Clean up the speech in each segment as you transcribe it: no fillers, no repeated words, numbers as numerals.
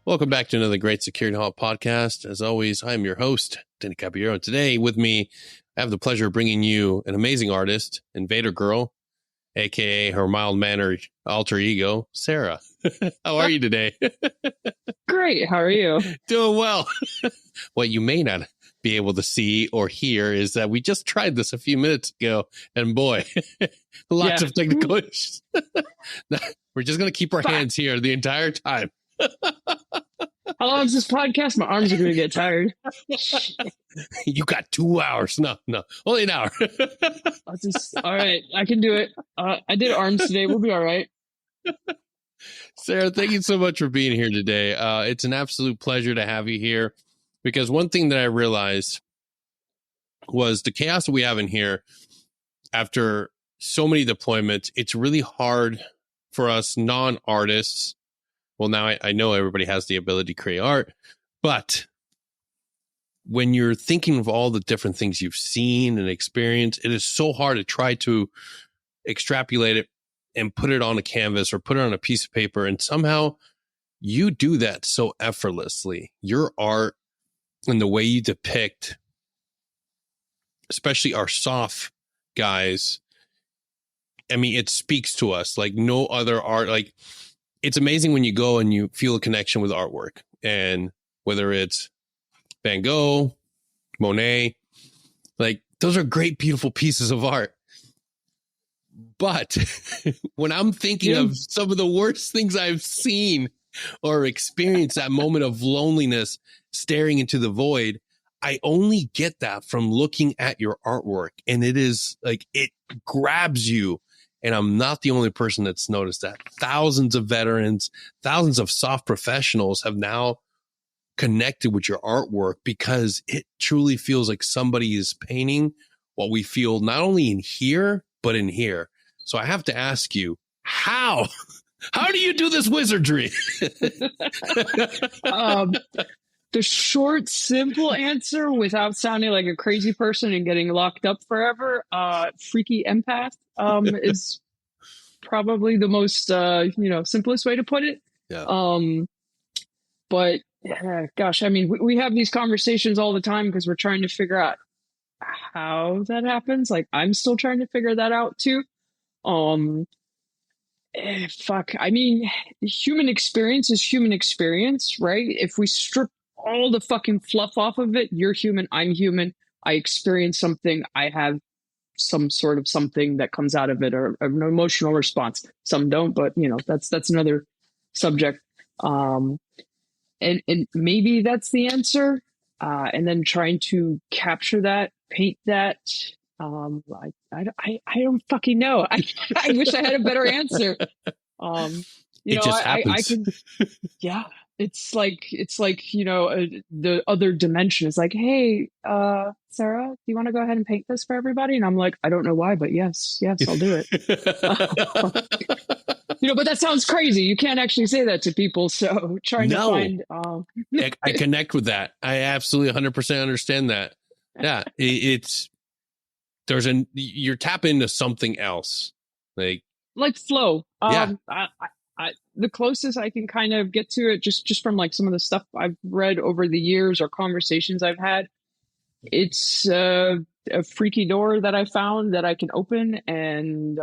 Welcome back to another great Security Halt podcast. As always, I'm your host, Denny Caballero. Today with me, I have the pleasure of bringing you an amazing artist, Invader Girl, aka her mild-mannered alter ego, Sarah. How are you today? Great. How are you? Doing well. What you may not be able to see or hear is that we just tried this a few minutes ago, and boy, lots of technical issues. We're just going to keep our hands here the entire time. How long is this podcast? My arms are going to get tired. You got 2 hours. No, only an hour. All right. I can do it. I did arms today. We'll be all right. Sarah, thank you so much for being here today. It's an absolute pleasure to have you here, because one thing that I realized was the chaos that we have in here after so many deployments. It's really hard for us non-artists. Well, now I know everybody has the ability to create art, but when you're thinking of all the different things you've seen and experienced, it is so hard to try to extrapolate it and put it on a canvas or put it on a piece of paper. And somehow you do that so effortlessly. Your art and the way you depict, especially our soft guys, I mean, it speaks to us like no other art. Like, it's amazing when you go and you feel a connection with artwork, and whether it's Van Gogh, Monet, like those are great, beautiful pieces of art. But when I'm thinking of some of the worst things I've seen or experienced, that moment of loneliness, staring into the void, I only get that from looking at your artwork. And it is like, it grabs you. And I'm not the only person that's noticed that. Thousands of veterans, thousands of soft professionals have now connected with your artwork because it truly feels like somebody is painting what we feel not only in here, but in here. So I have to ask you, how do you do this wizardry? The short, simple answer, without sounding like a crazy person and getting locked up forever, freaky empath, is probably the most, simplest way to put it. Yeah. But gosh, I mean, we have these conversations all the time because we're trying to figure out how that happens. Like, I'm still trying to figure that out too. I mean, human experience is human experience, right? If we strip all the fucking fluff off of it, you're human, I'm human, I experience something, I have some sort of something that comes out of it, or an emotional response. Some don't, but that's another subject. And maybe that's the answer. And then trying to capture that, paint that. I don't fucking know. I wish I had a better answer. It just happens. I can, yeah. It's like the other dimension is like, hey, Sarah, do you want to go ahead and paint this for everybody? And I'm like, I don't know why, but yes, I'll do it. But that sounds crazy. You can't actually say that to people. So trying to find. I connect with that. I absolutely 100% understand that. Yeah, you're tapping into something else, like flow. The closest I can kind of get to it, just from like some of the stuff I've read over the years or conversations I've had, it's a freaky door that I found that I can open. And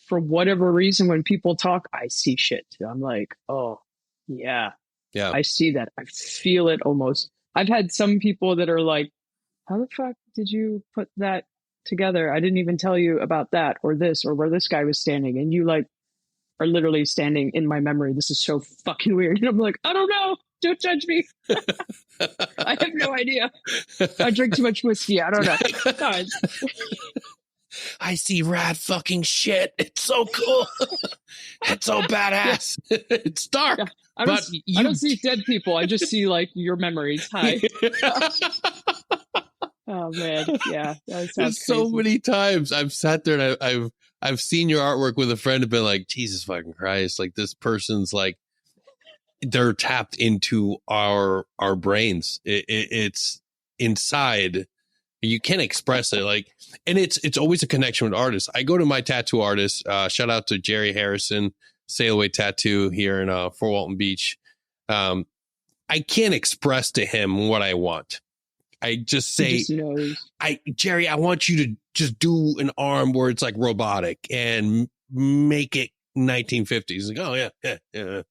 for whatever reason, when people talk, I see shit. I'm like, oh, yeah, I see that. I feel it almost. I've had some people that are like, how the fuck did you put that together? I didn't even tell you about that or this or where this guy was standing. And you like are literally standing in my memory. This is so fucking weird. And I'm like, I don't know. Don't judge me. I have no idea. I drink too much whiskey. I don't know. God. I see rad fucking shit. It's so cool. It's so badass. Yeah. It's dark. Yeah. I don't see dead people. I just see like your memories. Hi. Oh man. Yeah. There's so many times I've sat there and I've seen your artwork with a friend and been like, Jesus fucking Christ. Like, this person's like, they're tapped into our brains. It's inside. You can't express it. Like, and it's always a connection with artists. I go to my tattoo artist, shout out to Jerry Harrison, Sail Away Tattoo here in Fort Walton Beach. I can't express to him what I want. I just He say, just knows. Jerry, I want you to just do an arm where it's like robotic and make it 1950s. Like, oh yeah. And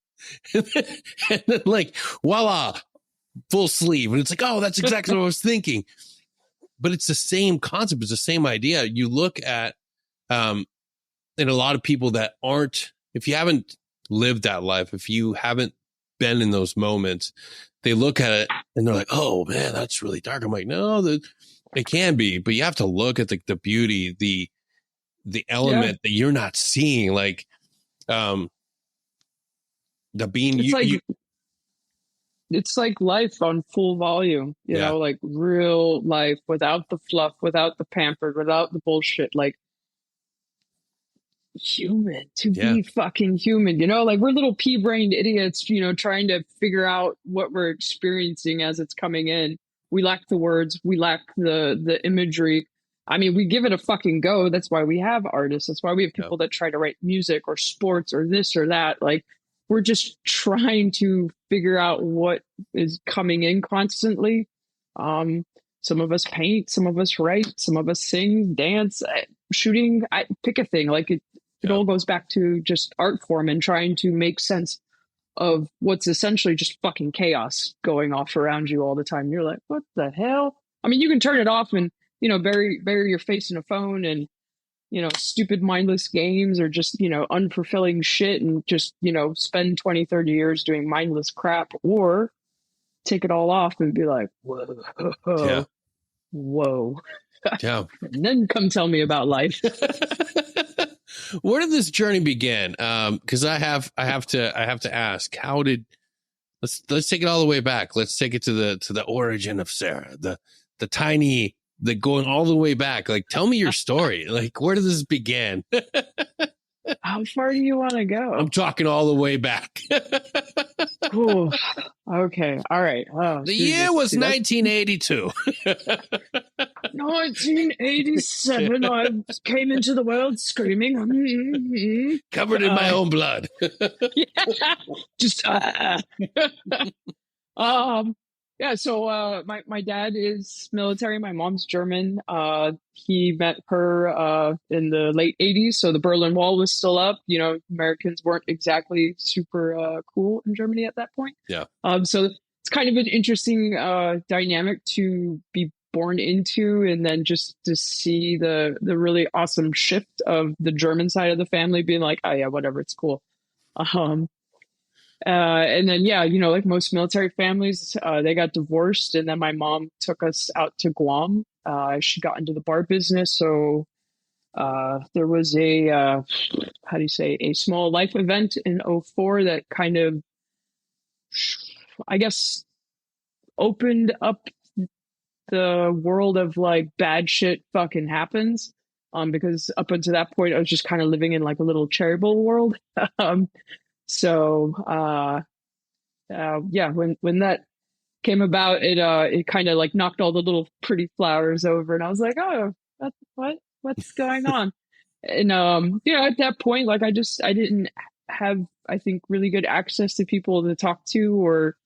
then like, voila, full sleeve. And it's like, oh, that's exactly what I was thinking. But it's the same concept. It's the same idea. You look at, and a lot of people that aren't, if you haven't lived that life, if you haven't been in those moments, they look at it and they're like, oh man, that's really dark. I'm like, no, it can be, but you have to look at the beauty, the element that you're not seeing. Like, the being it's like life on full volume, you know, like real life without the fluff, without the pampered, without the bullshit. Like, human, to be fucking human, you know, like we're little pea-brained idiots, you know, trying to figure out what we're experiencing as it's coming in. We lack the words, we lack the imagery. I mean, we give it a fucking go. That's why we have artists. That's why we have people that try to write music or sports or this or that. Like, we're just trying to figure out what is coming in constantly. Some of us paint, some of us write, some of us sing, dance, shooting. Pick a thing. Like, it all goes back to just art form and trying to make sense of what's essentially just fucking chaos going off around you all the time. You're like, what the hell? I mean, you can turn it off and, you know, bury your face in a phone and, you know, stupid mindless games or just, you know, unfulfilling shit and just, you know, spend 20, 30 years doing mindless crap, or take it all off and be like, whoa, whoa. Yeah. And then come tell me about life. Where did this journey begin? Because I have to ask, how did, let's take it all the way back. Let's take it to the origin of Sarah, the tiny, the going all the way back. Like, tell me your story. Like, where did this begin? How far do you want to go? I'm talking all the way back. Ooh, okay. All right. Oh, the year was 1982. 1987. I came into the world screaming. Covered in my own blood. Just yeah, so my dad is military, my mom's German. He met her in the late 80s, so the Berlin Wall was still up. You know, Americans weren't exactly super cool in Germany at that point. Yeah. So it's kind of an interesting dynamic to be born into, and then just to see the really awesome shift of the German side of the family being like, oh yeah, whatever, it's cool. And then, yeah, you know, like most military families, they got divorced. And then my mom took us out to Guam. She got into the bar business. So there was a small life event in '04 that kind of, I guess, opened up the world of like bad shit fucking happens. Because up until that point, I was just kind of living in like a little cherry bowl world. So yeah, when that came about, it kind of like knocked all the little pretty flowers over, and I was like, oh, what's going on? And you know, at that point, like I didn't have, I think, really good access to people to talk to, or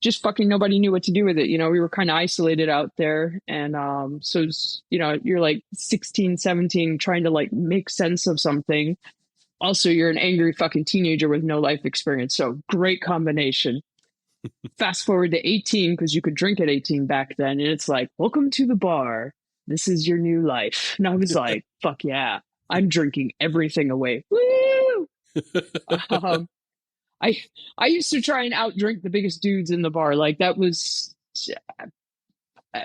just fucking nobody knew what to do with it. You know, we were kind of isolated out there, and so you know, you're like 16, 17, trying to like make sense of something. Also, you're an angry fucking teenager with no life experience. So great combination. Fast forward to 18, because you could drink at 18 back then. And it's like, welcome to the bar. This is your new life. And I was like, fuck yeah, I'm drinking everything away. Woo! I used to try and outdrink the biggest dudes in the bar. Like that was,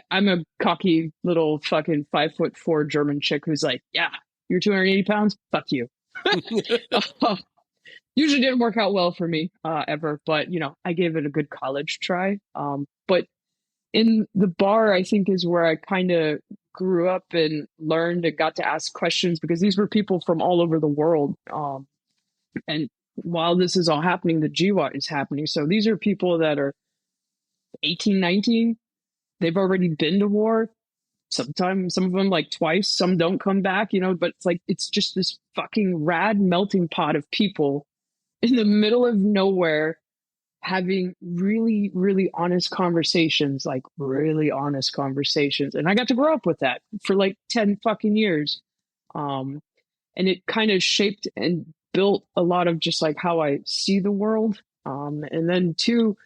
I'm a cocky little fucking 5'4" German chick who's like, yeah, you're 280 pounds. Fuck you. Usually didn't work out well for me ever, but you know, I gave it a good college try. But in the bar, I think is where I kind of grew up and learned and got to ask questions, because these were people from all over the world. And while this is all happening, the GWAT is happening. So these are people that are 18, 19. They've already been to war. Sometimes some of them like twice, some don't come back, you know, but it's like, it's just this fucking rad melting pot of people in the middle of nowhere having really, really honest conversations, like really honest conversations. And I got to grow up with that for like 10 fucking years. Um, and it kind of shaped and built a lot of just like how I see the world. And then two,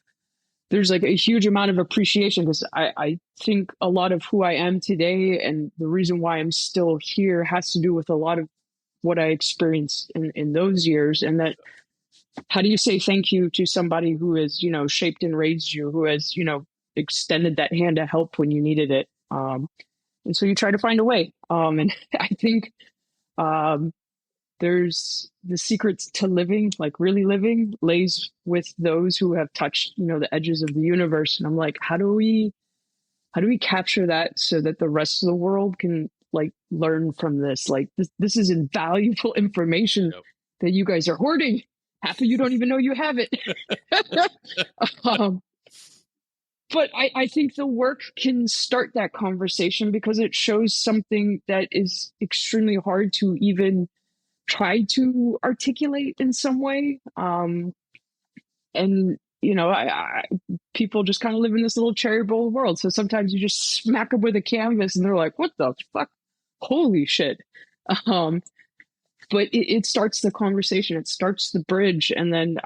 there's like a huge amount of appreciation because I think a lot of who I am today and the reason why I'm still here has to do with a lot of what I experienced in those years. And that, how do you say thank you to somebody who has, shaped and raised you, who has, extended that hand of help when you needed it? And so you try to find a way. And I think um, there's the secrets to living, like really living, lays with those who have touched, the edges of the universe. And I'm like, how do we capture that so that the rest of the world can like learn from this? Like this is invaluable information Yep. that you guys are hoarding. Half of you don't even know you have it. um, but I think the work can start that conversation because it shows something that is extremely hard to even try to articulate in some way. And people just kind of live in this little cherry bowl world. So sometimes you just smack them with a canvas and they're like, what the fuck? Holy shit. Um, but it starts the conversation, it starts the bridge. And then,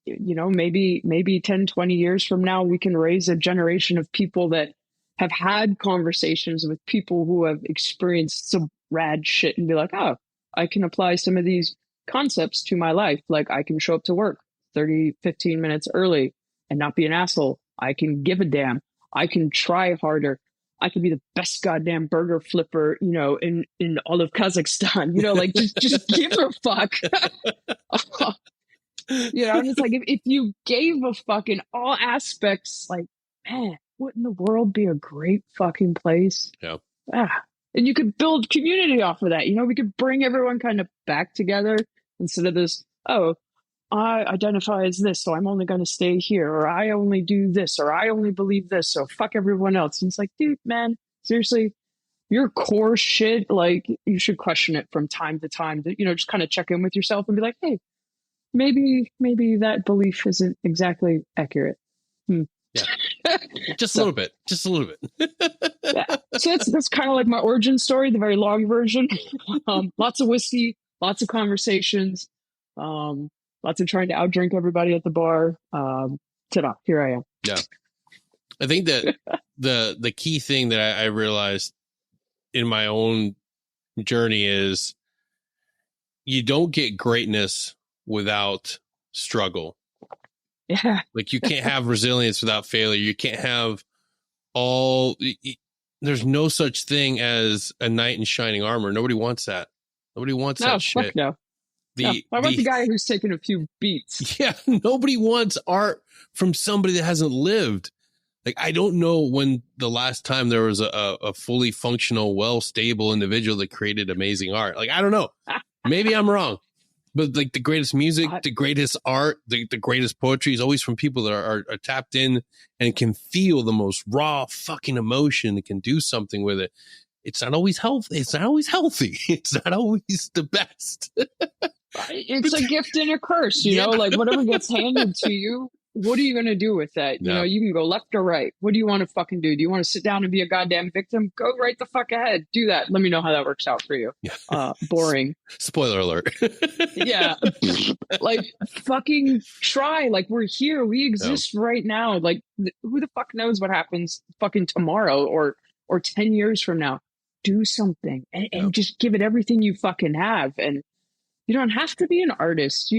maybe 10, 20 years from now, we can raise a generation of people that have had conversations with people who have experienced some rad shit and be like, oh, I can apply some of these concepts to my life. Like I can show up to work 30, 15 minutes early and not be an asshole. I can give a damn. I can try harder. I could be the best goddamn burger flipper, in all of Kazakhstan, like just give a fuck. And it's like if you gave a fuck in all aspects, like, man, wouldn't the world be a great fucking place? Yeah. And you could build community off of that. We could bring everyone kind of back together instead of this, oh, I identify as this, so I'm only going to stay here, or I only do this, or I only believe this, so fuck everyone else. And it's like, dude, man, seriously, your core shit, like, you should question it from time to time. Just kind of check in with yourself and be like, hey, maybe that belief isn't exactly accurate. Yeah. Just a little bit. Just a little bit. Yeah. So that's kind of like my origin story, the very long version. Lots of whiskey, lots of conversations, lots of trying to outdrink everybody at the bar. Ta-da, here I am. Yeah. I think that the key thing that I realized in my own journey is you don't get greatness without struggle. Yeah. Like you can't have resilience without failure. You can't have there's no such thing as a knight in shining armor. Nobody wants that. Nobody wants that shit. Fuck no. I want the guy who's taken a few beats. Yeah. Nobody wants art from somebody that hasn't lived. Like, I don't know when the last time there was a fully functional, well-stable individual that created amazing art. Like, I don't know. Maybe I'm wrong. But like the greatest music, the greatest art, the greatest poetry is always from people that are tapped in and can feel the most raw fucking emotion and can do something with it. It's not always healthy. It's not always healthy. It's not always the best. It's a gift and a curse, like whatever gets handed to you. What are you going to do with that? No. You can go left or right. What do you want to fucking do? Do you want to sit down and be a goddamn victim? Go right the fuck ahead. Do that. Let me know how that works out for you. Yeah. Boring. Spoiler alert. Yeah. Like fucking try. Like we're here. We exist right now. Like who the fuck knows what happens fucking tomorrow or 10 years from now. Do something and just give it everything you fucking have. And you don't have to be an artist.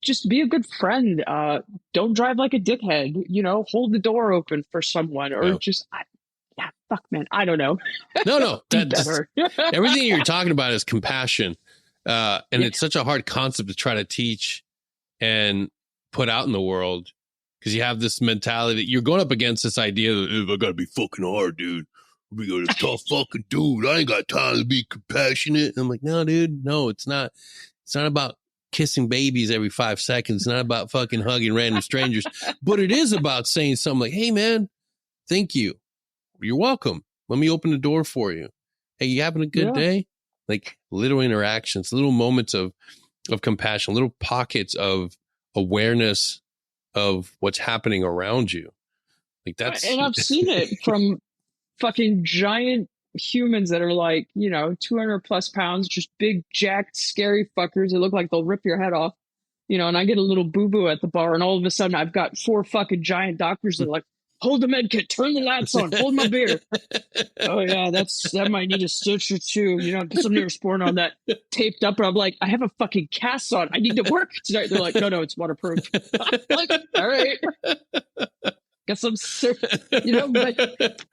Just be a good friend. Don't drive like a dickhead. Hold the door open for someone, or fuck, man. I don't know. No, everything you're talking about is compassion, and it's such a hard concept to try to teach and put out in the world because you have this mentality that you're going up against this idea that I gotta be fucking hard, dude. We got a tough fucking dude. I ain't got time to be compassionate. And I'm like, no, dude, no, it's not. It's not about kissing babies every 5 seconds. It's not about fucking hugging random strangers, but it is about saying something like, hey, man, thank you. You're welcome. Let me open the door for you. Hey, you having a good day? Like little interactions, little moments of compassion, little pockets of awareness of what's happening around you. Like that's And I've seen it from fucking giant humans that are like, 200 plus pounds, just big, jacked, scary fuckers that look like they'll rip your head off. And I get a little boo boo at the bar, and all of a sudden I've got four fucking giant doctors that are like, hold the med kit, turn the lights on, hold my beer. Oh yeah, that might need a stitch or two. Get some Neosporin on that, taped up. And I'm like, I have a fucking cast on. I need to work tonight. They're like, no, it's waterproof. I'm like, all right, guess I'm, but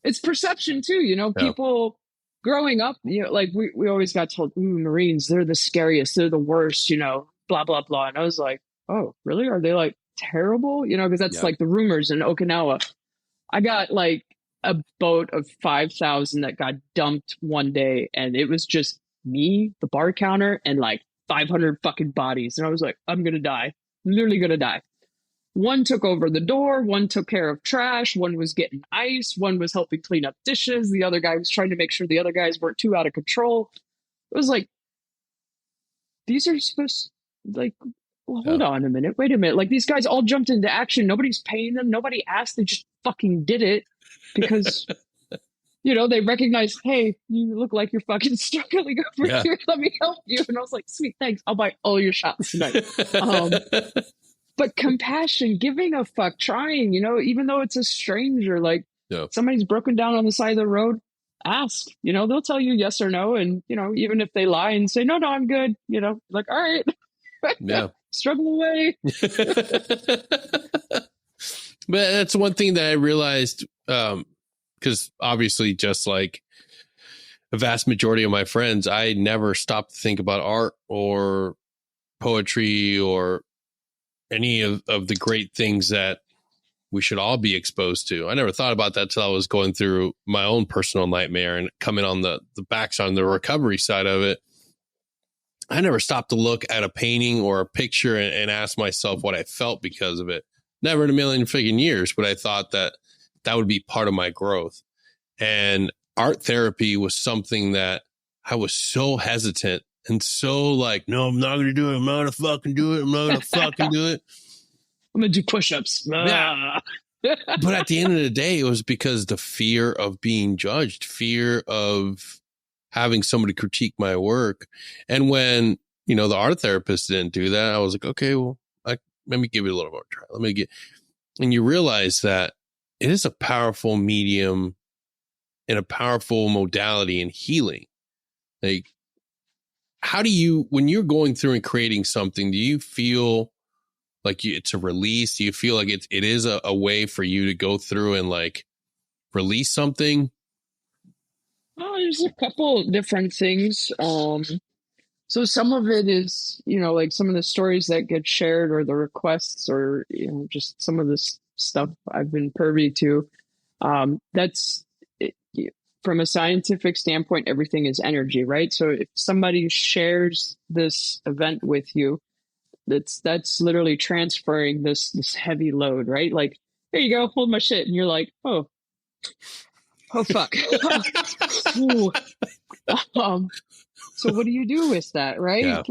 it's perception too. People growing up, like we always got told, ooh, Marines, they're the scariest, they're the worst, blah blah blah. And I was like, oh, really? Are they like terrible? Because that's like the rumors in Okinawa. I got like a boat of 5,000 that got dumped one day, and it was just me, the bar counter, and like 500 fucking bodies. And I was like, I'm gonna die, literally gonna die. One took over the door, one took care of trash, one was getting ice, one was helping clean up dishes, the other guy was trying to make sure the other guys weren't too out of control. It was like, these are supposed, like, well, hold on a minute, wait a minute. Like, these guys all jumped into action. Nobody's paying them. Nobody asked. They just fucking did it because, they recognized, hey, you look like you're fucking struggling over here. Let me help you. And I was like, sweet, thanks. I'll buy all your shots tonight. But compassion, giving a fuck, trying, even though it's a stranger, like somebody's broken down on the side of the road, ask, they'll tell you yes or no. And, even if they lie and say, no, I'm good, like, all right, struggle away. But that's one thing that I realized, because obviously just like a vast majority of my friends, I never stopped to think about art or poetry or any of the great things that we should all be exposed to. I never thought about that till I was going through my own personal nightmare and coming on the backside, on the recovery side of it. I never stopped to look at a painting or a picture and ask myself what I felt because of it. Never in a million freaking years, but I thought that would be part of my growth. And art therapy was something that I was so hesitant and so like, no, I'm not going to do it. I'm not going to fucking do it. I'm not going to fucking do it. I'm going to do push-ups. Yeah. But at the end of the day, it was because the fear of being judged, fear of having somebody critique my work. And when, the art therapist didn't do that, I was like, okay, well, let me give it a little more try. And you realize that it is a powerful medium and a powerful modality in healing. Like, how do you, when you're going through and creating something, do you feel like it's a release? Do you feel like it is a way for you to go through and like release something? Oh, there's a couple different things. So some of it is, like some of the stories that get shared or the requests or, just some of this stuff I've been privy to. That's it, from a scientific standpoint, everything is energy, right? So if somebody shares this event with you, that's literally transferring this heavy load, right? Like, here you go, hold my shit. And you're like, oh fuck. So what do you do with that, right?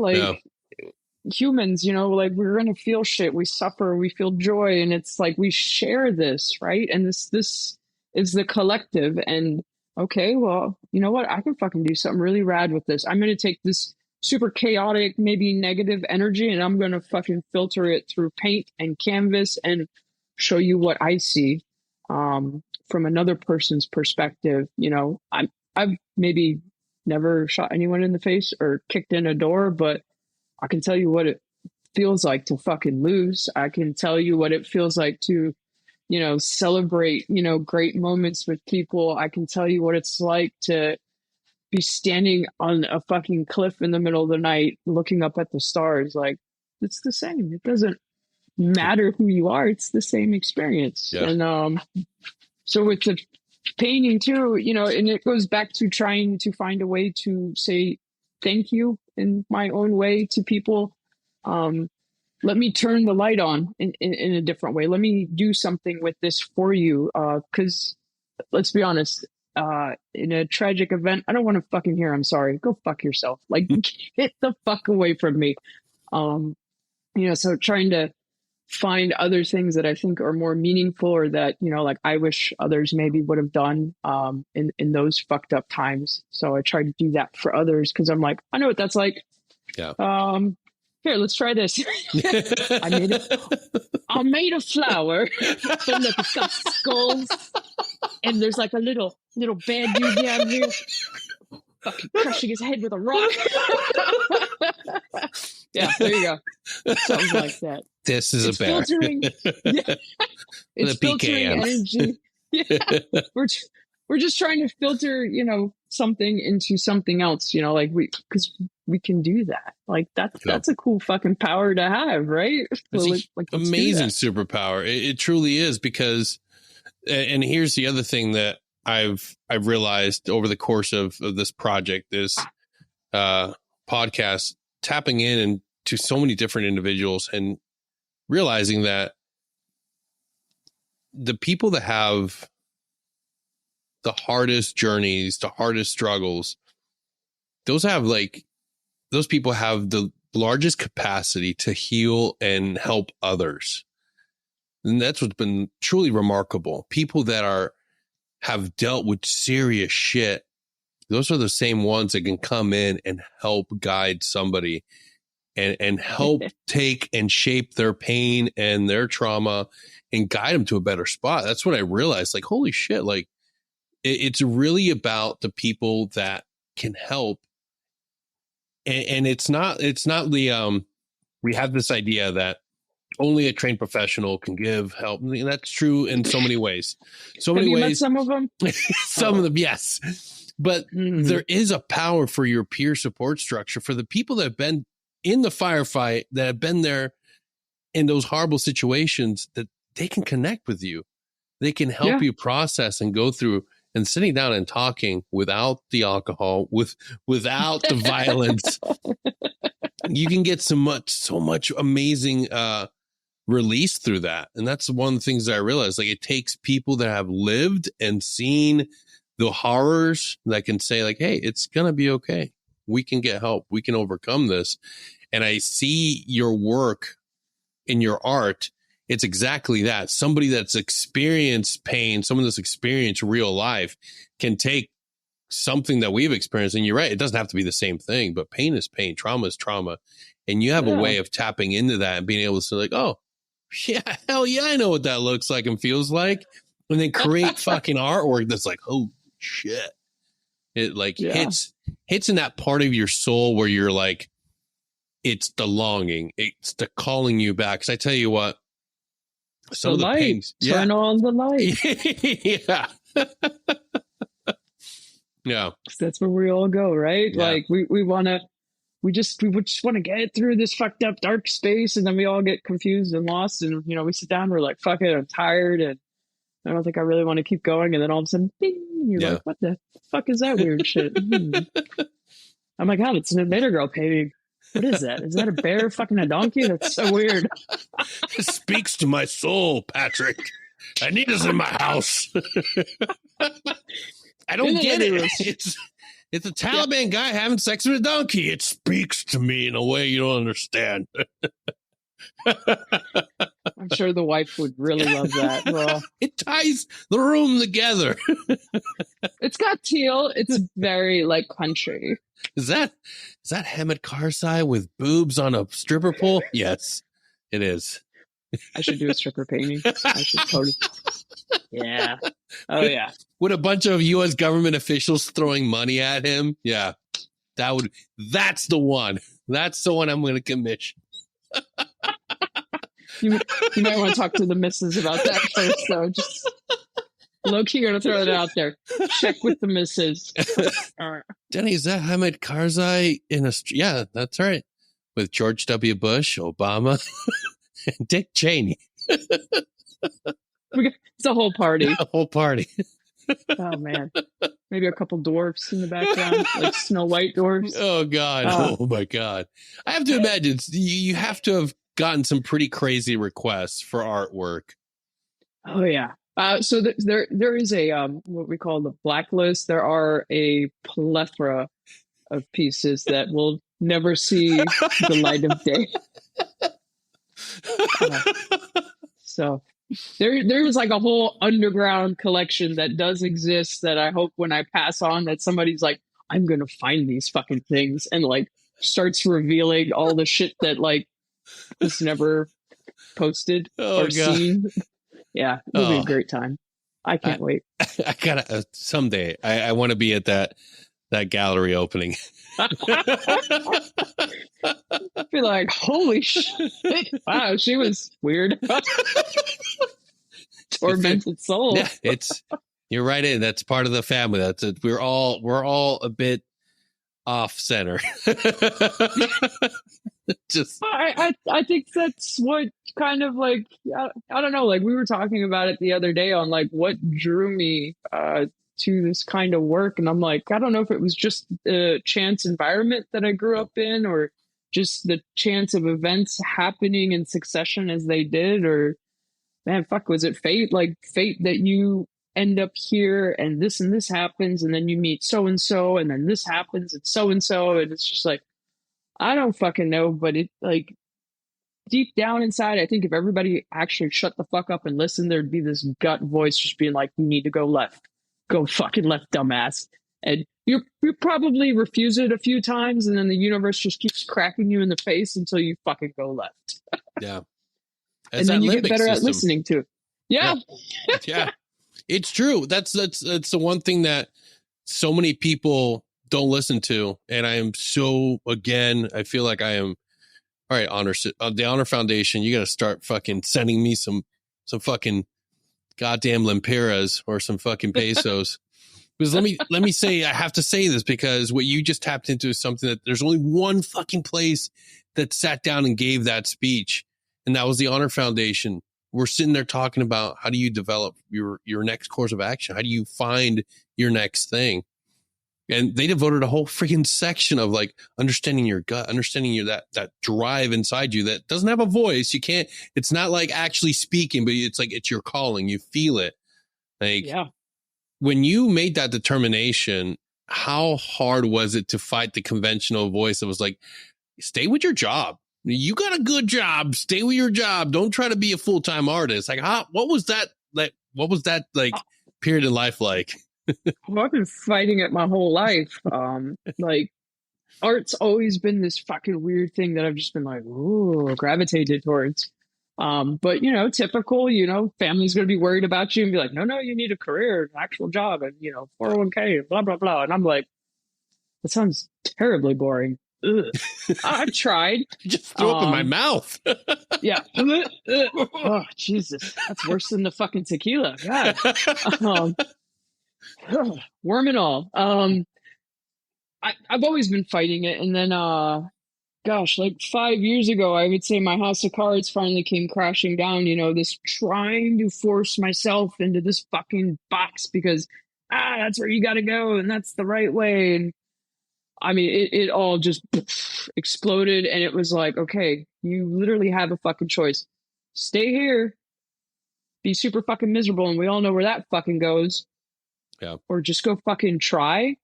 Humans, like we're going to feel shit. We suffer, we feel joy. And it's like, we share this, right? And this is the collective. And okay, well, you know what? I can fucking do something really rad with this. I'm going to take this super chaotic, maybe negative energy, and I'm going to fucking filter it through paint and canvas and show you what I see from another person's perspective. I've maybe never shot anyone in the face or kicked in a door, but I can tell you what it feels like to fucking lose. I can tell you what it feels like to, celebrate, great moments with people. I can tell you what it's like to be standing on a fucking cliff in the middle of the night, looking up at the stars. Like, it's the same. It doesn't matter who you are. It's the same experience. Yeah. And, so with the painting too, and it goes back to trying to find a way to say thank you in my own way to people. Let me turn the light on in a different way. Let me do something with this for you. Because let's be honest, in a tragic event, I don't want to fucking hear I'm sorry. Go fuck yourself. Like, get the fuck away from me. So trying to find other things that I think are more meaningful, or that, like I wish others maybe would have done in those fucked up times. So I try to do that for others, because I'm like, I know what that's like. Yeah. Here, let's try this. I made a flower, but look, it's got skulls, and there's like a little bad dude down here fucking crushing his head with a rock. Yeah, there you go. Something like that. This is it's a bear. Filtering, yeah, it's filtering energy. Yeah, we're just trying to filter, something into something else. Like because we can do that. Like that's a cool fucking power to have, right? It's amazing superpower. It truly is, because, and here's the other thing that I've realized over the course of this project, this podcast, tapping into so many different individuals and realizing that the people that have the hardest journeys, the hardest struggles, those people have the largest capacity to heal and help others. And that's what's been truly remarkable. People that have dealt with serious shit, those are the same ones that can come in and help guide somebody and help take and shape their pain and their trauma and guide them to a better spot. That's what I realized. Like, holy shit, like it's really about the people that can help. And it's not the, we have this idea that only a trained professional can give help. And that's true in so many ways. So many ways. Met some of them? Some of them, yes. But there is a power for your peer support structure, for the people that have been in the firefight, that have been there in those horrible situations, that they can connect with you. They can help you process and go through, and sitting down and talking without the alcohol, without the violence. You can get so much amazing release through that. And that's one of the things that I realized. Like, it takes people that have lived and seen the horrors that can say, like, hey, it's going to be okay. We can get help. We can overcome this. And I see your work in your art. It's exactly that. Somebody that's experienced pain, someone that's experienced real life, can take something that we've experienced. And you're right, it doesn't have to be the same thing, but pain is pain, trauma is trauma. And you have a way of tapping into that and being able to say, like, oh, yeah, hell yeah, I know what that looks like and feels like. And then create fucking artwork that's like, oh shit. It like hits in that part of your soul where you're like, it's the longing, it's the calling you back. Because I tell you what, some of the pains. Turn on the light. Yeah. Yeah. That's where we all go, right? Yeah. Like we just want to get through this fucked up dark space, and then we all get confused and lost, and we sit down, we're like, fuck it, I'm tired, and I don't think I really want to keep going. And then all of a sudden, ding, you're like, what the fuck is that weird shit? I'm like, God, it's an Invader Girl painting. What is that? Is that a bear fucking a donkey? That's so weird. It speaks to my soul, Patrick. I need this in my house. I don't get it. It's a Taliban guy having sex with a donkey. It speaks to me in a way you don't understand. I'm sure the wife would really love that. Well, it ties the room together. It's got teal. It's very like country. Is that Hamid Karzai with boobs on a stripper pole? Yes, it is. I should do a stripper painting. I should totally. Yeah. Oh yeah. With a bunch of U.S. government officials throwing money at him. Yeah, that's the one. That's the one I'm going to commission. You might want to talk to the missus about that first, though. Just low-key going to throw it out there. Check with the missus. Denny, is that Hamid Karzai in a... Yeah, that's right. With George W. Bush, Obama, and Dick Cheney. It's a whole party. A whole party. Oh, man. Maybe a couple dwarfs in the background, like Snow White dwarfs. Oh, God. Oh, my God. I have to imagine, you have to have gotten some pretty crazy requests for artwork. Oh, yeah. So there is a what we call the blacklist. There are a plethora of pieces that will never see the light of day. Uh, so there was like a whole underground collection that does exist that I hope when I pass on that somebody's like, I'm gonna find these fucking things and like starts revealing all the shit that like was never posted Oh or god. seen. Yeah, it'll be a Oh, great time. I I can't wait. I gotta someday. I want to be at that gallery opening. Be like, holy shit! Wow, she was weird, tormented soul. Yeah, it's you're right in. That's part of the family. That's it. We're all a bit off center. Just I think that's what kind of like I don't know, like we were talking about it the other day on like what drew me to this kind of work, and I'm like, I don't know if it was just the chance environment that I grew up in or just the chance of events happening in succession as they did, or man, fuck, was it fate? Like fate that you end up here and this happens, and then you meet so and then this happens and so, and it's just like I don't fucking know, but it like deep down inside, I think if everybody actually shut the fuck up and listened, there'd be this gut voice just being like, "You need to go left, go fucking left, dumbass." And you probably refuse it a few times, and then the universe just keeps cracking you in the face until you fucking go left, yeah. It's and then that you get limbic better at system. listening to it. Yeah, Yeah. Yeah. It's true. That's the one thing that so many people don't listen to. And I am so again, I feel like I am all right, the Honor Foundation, you gotta start fucking sending me some fucking goddamn lempiras or some fucking pesos. Because let me say, I have to say this because what you just tapped into is something that there's only one fucking place that sat down and gave that speech, and that was the Honor Foundation. We're sitting there talking about how do you develop your next course of action? How do you find your next thing? And they devoted a whole freaking section of like understanding your gut, understanding your that drive inside you that doesn't have a voice. You can't. It's not like actually speaking, but it's like it's your calling. You feel it. Like yeah. when you made that determination, how hard was it to fight the conventional voice that was like, stay with your job. You got a good job. Stay with your job. Don't try to be a full-time artist. Like, what was that? Like, what was that like period in life like? Well, I've been fighting it my whole life. Like art's always been this fucking weird thing that I've just been like, ooh, gravitated towards. But you know, typical, you know, family's gonna be worried about you and be like, no, you need a career, an actual job, and you know, Yeah. 401k, blah blah blah. And I'm like, that sounds terribly boring. Ugh. I've tried. You just threw up in my Um, mouth. yeah. Oh, Jesus. That's worse than the fucking tequila. God. Um, worm and all. I've always been fighting it, and then gosh, like 5 years ago, I would say my house of cards finally came crashing down. You know, this trying to force myself into this fucking box because that's where you got to go, and that's the right way. And I mean, it all just exploded, and it was like, okay, you literally have a fucking choice: stay here, be super fucking miserable, and we all know where that fucking goes, Yeah. or just go fucking try.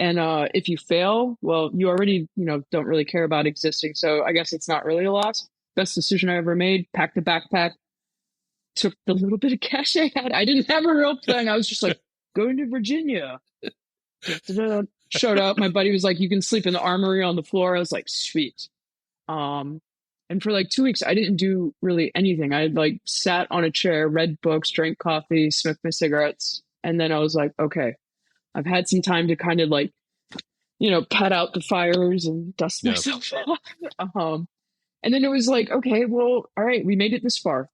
And if you fail, well, you already, you know, don't really care about existing. So I guess it's not really a loss. Best decision I ever made. Packed a backpack, took the little bit of cash I had. I didn't have a real plan. I was just like, going to Virginia. Da-da-da. Showed up. My buddy was like, you can sleep in the armory on the floor. I was like, sweet. Um, and for like 2 weeks, I didn't do really anything. I like sat on a chair, read books, drank coffee, smoked my cigarettes. And then I was like, okay, I've had some time to kind of like, you know, put out the fires and dust Yeah. myself off. And then it was like, okay, well, all right, we made it this far.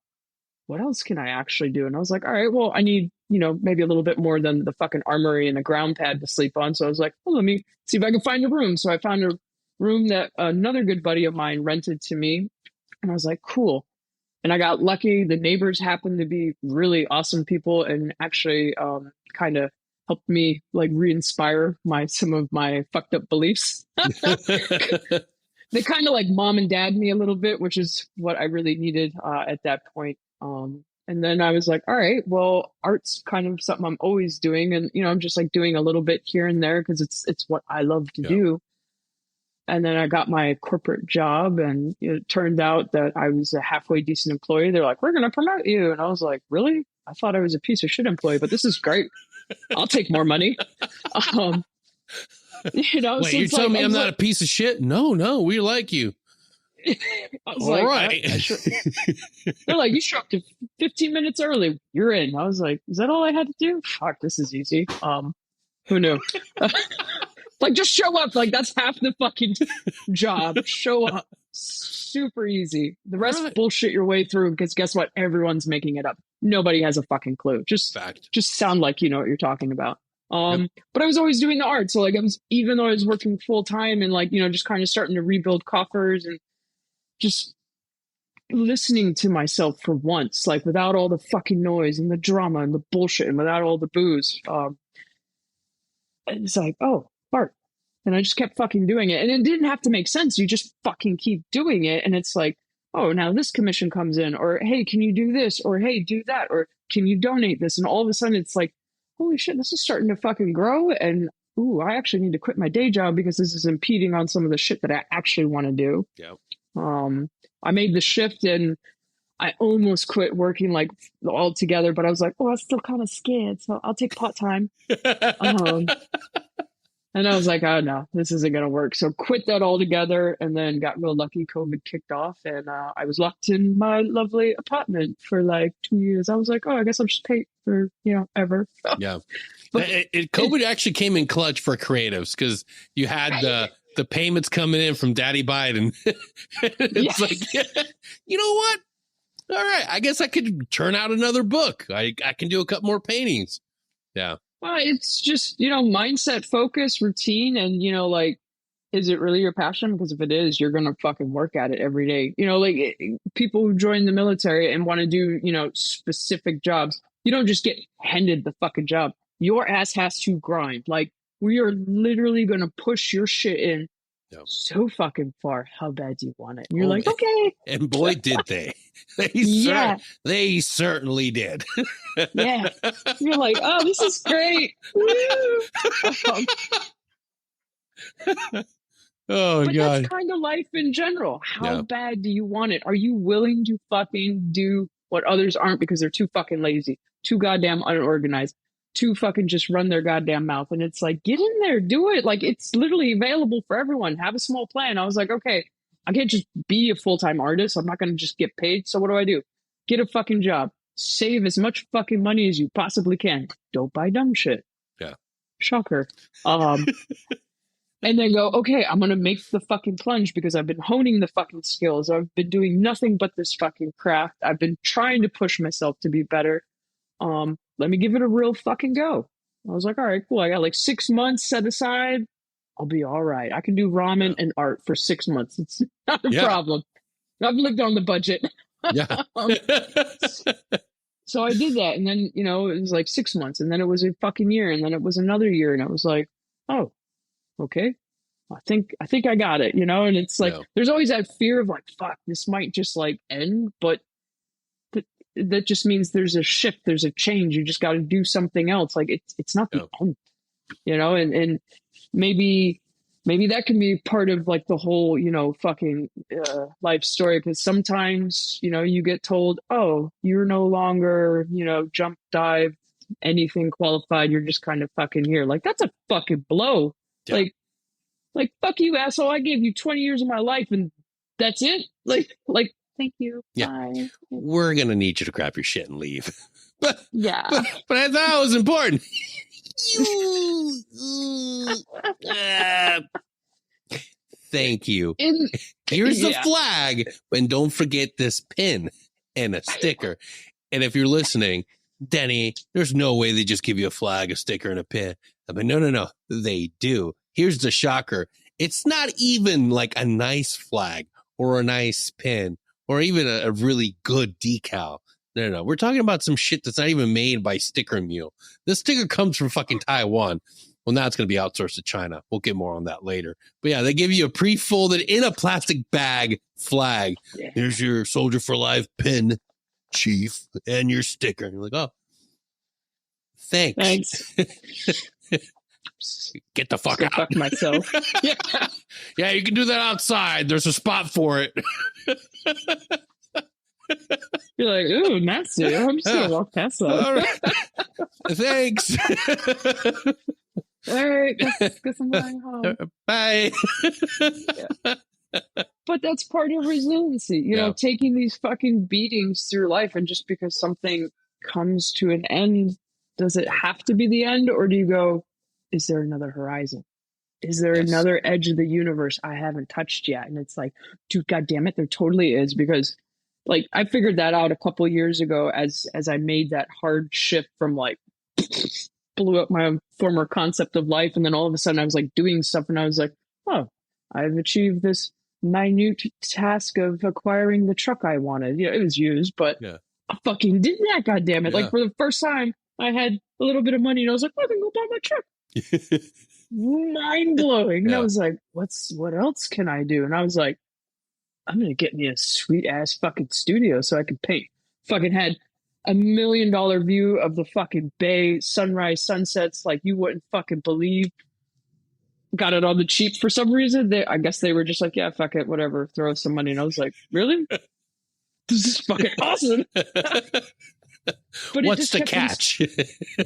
What else can I actually do? And I was like, all right, well, I need, you know, maybe a little bit more than the fucking armory and a ground pad to sleep on. So I was like, well, let me see if I can find a room. So I found a room that another good buddy of mine rented to me. And I was like, cool. And I got lucky. The neighbors happened to be really awesome people and actually kind of helped me like re-inspire some of my fucked up beliefs. They kind of like mom and dad me a little bit, which is what I really needed at that point. And then I was like, all right, well, art's kind of something I'm always doing, and you know, I'm just like doing a little bit here and there because it's what I love to Yeah. do. And then I got my corporate job, and it turned out that I was a halfway decent employee. They're like, "We're going to promote you," and I was like, "Really? I thought I was a piece of shit employee, but this is great. I'll take more money." Um, Wait, so you're it's telling like me I'm not a piece of shit? No, we like you. I was All like, right. they're like, "You show up to 15 minutes early, you're in." I was like, "Is that all I had to do? Fuck, this is easy." Who knew? Like, just show up. Like, that's half the fucking job. Show up. Super easy. The rest Right. bullshit your way through, because guess what? Everyone's making it up. Nobody has a fucking clue. Fact. Just sound like you know what you're talking about. Yep. But I was always doing the art. So like, I was, even though I was working full time and like, just kind of starting to rebuild coffers and just listening to myself for once, like without all the fucking noise and the drama and the bullshit and without all the booze. It's like, oh, art. And I just kept fucking doing it. And it didn't have to make sense. You just fucking keep doing it. And it's like, oh, now this commission comes in, or hey, can you do this? Or hey, do that? Or can you donate this? And all of a sudden it's like, holy shit, this is starting to fucking grow. And ooh, I actually need to quit my day job because this is impeding on some of the shit that I actually want to do. Yeah. I made the shift and I almost quit working like altogether, but I was like, oh, I'm still kind of scared. So I'll take part time. And I was like, oh no, this isn't going to work. So quit that altogether, and then got real lucky. COVID kicked off, and I was locked in my lovely apartment for like 2 years. I was like, oh, I guess I'll just pay for, ever. Yeah. But COVID actually came in clutch for creatives because you had the payments coming in from Daddy Biden. It's like, you know what? All right, I guess I could turn out another book. I can do a couple more paintings. Yeah. Well, it's just, mindset, focus, routine, and, like, is it really your passion? Because if it is, you're going to fucking work at it every day. Like people who join the military and want to do, specific jobs, you don't just get handed the fucking job. Your ass has to grind. Like, we are literally going to push your shit in so fucking far. How bad do you want it? And you're like, okay. And boy, did they. They certainly did. Yeah. You're like, oh, this is great. Oh, but God. that's kind of life in general. How bad do you want it? Are you willing to fucking do what others aren't because they're too fucking lazy, too goddamn unorganized, too fucking just run their goddamn mouth? And it's like, get in there, do it. Like, it's literally available for everyone. Have a small plan. I was like, okay, I can't just be a full-time artist. I'm not going to just get paid. So what do? Get a fucking job. Save as much fucking money as you possibly can. Don't buy dumb shit. Yeah. Shocker. And then go, okay, I'm going to make the fucking plunge because I've been honing the fucking skills. I've been doing nothing but this fucking craft. I've been trying to push myself to be better. Let me give it a real fucking go. I was like, all right, cool. I got like 6 months set aside. I'll be all right. I can do ramen and art for 6 months. It's not a problem. I've lived on the budget. Yeah. So I did that. And then, it was like 6 months, and then it was a fucking year, and then it was another year. And I was like, oh, okay, I think I got it, and it's like, there's always that fear of like, fuck, this might just like end, but that just means there's a shift, there's a change. You just got to do something else. Like it's not the end, and maybe that can be part of like the whole, fucking life story. Because sometimes, you get told, oh, you're no longer, jump, dive, anything qualified. You're just kind of fucking here. Like, that's a fucking blow. Yeah. Like, fuck you, asshole. I gave you 20 years of my life and that's it. Like, thank you. Yeah. Bye. We're going to need you to grab your shit and leave. But I thought it was important. Thank you. Here's the flag. And don't forget this pin and a sticker. And if you're listening, Denny, there's no way they just give you a flag, a sticker, and a pin. I mean, no. They do. Here's the shocker. It's not even like a nice flag or a nice pin or even a really good decal. No. We're talking about some shit that's not even made by Sticker Mule. This sticker comes from fucking Taiwan. Well, now it's going to be outsourced to China. We'll get more on that later. But yeah, they give you a pre-folded in a plastic bag flag. Yeah. Here's your Soldier for Life pin, Chief, and your sticker. And you're like, oh, thanks. Get the fuck Go out. fuck myself. Yeah. Yeah, you can do that outside. There's a spot for it. You're like, ooh, nasty. I'm just gonna walk past that. All right. Thanks. All right, guess I'm going home. Bye. Yeah. But that's part of resiliency, you know, taking these fucking beatings through life. And just because something comes to an end, does it have to be the end? Or do you go, is there another horizon? Is there another edge of the universe I haven't touched yet? And it's like, dude, God damn it, there totally is. Because like I figured that out a couple years ago as I made that hard shift from like blew up my former concept of life. And then all of a sudden I was like doing stuff and I was like, oh, I've achieved this minute task of acquiring the truck I wanted. Yeah, it was used, but I fucking did that, God damn it. Like for the first time I had a little bit of money and I was like, I can go buy my truck. Mind blowing. And I was like, what else can I do? And I was like, I'm gonna get me a sweet ass fucking studio so I can paint. Fucking had $1 million view of the fucking bay, sunrise, sunsets, like you wouldn't fucking believe. Got it on the cheap for some reason. I guess they were just like, yeah, fuck it, whatever, throw us some money. And I was like, really? This is fucking awesome. But what's the catch?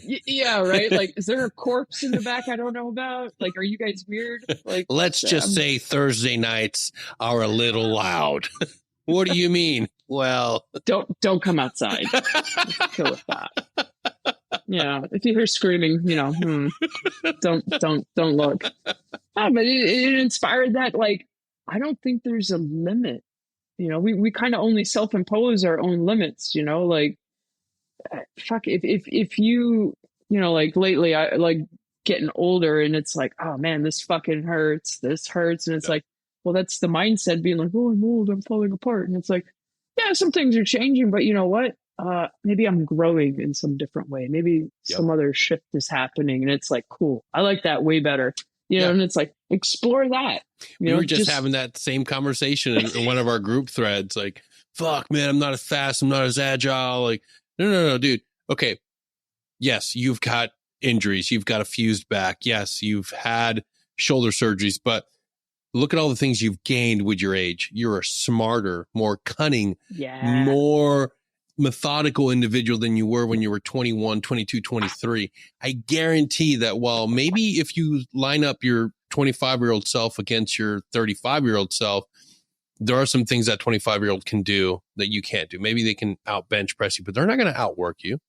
Yeah, right. Like, is there a corpse in the back I don't know about? Like, are you guys weird? Like, let's just say Thursday nights are a little loud. What do you mean? Well, don't come outside. Kill with that. Yeah, if you hear screaming, you know, don't look. But it inspired that. Like, I don't think there's a limit. You know, we kind of only self-impose our own limits. You know, like. Fuck, if you know, like lately I like getting older and it's like, oh man, this fucking hurts, this hurts. And it's like, well, that's the mindset being like, oh, I'm old, I'm falling apart. And it's like, yeah, some things are changing, but you know what? Maybe I'm growing in some different way. Maybe some other shift is happening. And it's like, cool. I like that way better. You know, and it's like, explore that. We were just having that same conversation in one of our group threads. Like, fuck, man, I'm not as fast. I'm not as agile. Like, no, dude. Okay. Yes, you've got injuries. You've got a fused back. Yes, you've had shoulder surgeries, but look at all the things you've gained with your age. You're a smarter, more cunning, more methodical individual than you were when you were 21, 22, 23. I guarantee that while maybe if you line up your 25-year-old self against your 35-year-old self, there are some things that 25-year-old can do that you can't do. Maybe they can out bench press you, but they're not going to outwork you.